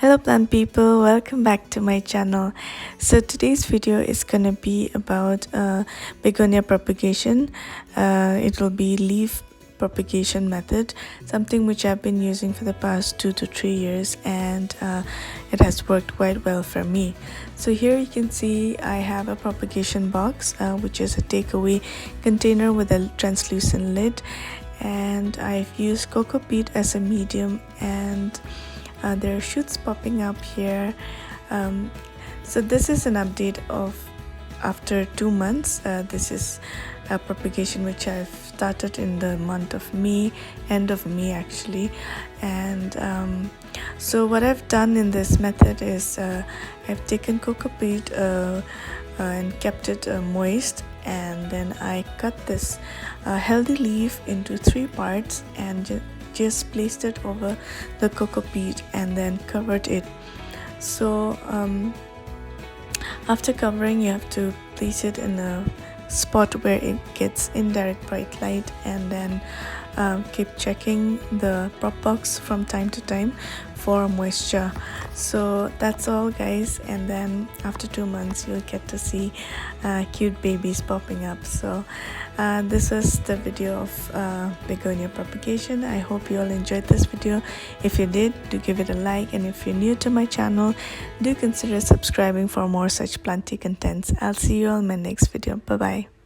Hello plant people, welcome back to my channel. So today's video is gonna be about begonia propagation. It will be leaf propagation method, something which I've been using for the past 2 to 3 years, and it has worked quite well for me. So here you can see I have a propagation box, which is a takeaway container with a translucent lid, and I've used cocoa peat as a medium, and there are shoots popping up here. So this is an update of after 2 months. This is a propagation which I've started in the month of May, end of May actually. And so what I've done in this method is I've taken cocoa peat and kept it moist, and then I cut this healthy leaf into 3 parts and just placed it over the cocoa peat and then covered it. So after covering, you have to place it in a spot where it gets indirect bright light, and then keep checking the prop box from time to time for moisture. So that's all guys, and then after 2 months you'll get to see cute babies popping up. So this was the video of begonia propagation. I hope you all enjoyed this video. If you did, do give it a like, and if you're new to my channel, do consider subscribing for more such planty contents. I'll see you all in my next video. Bye bye.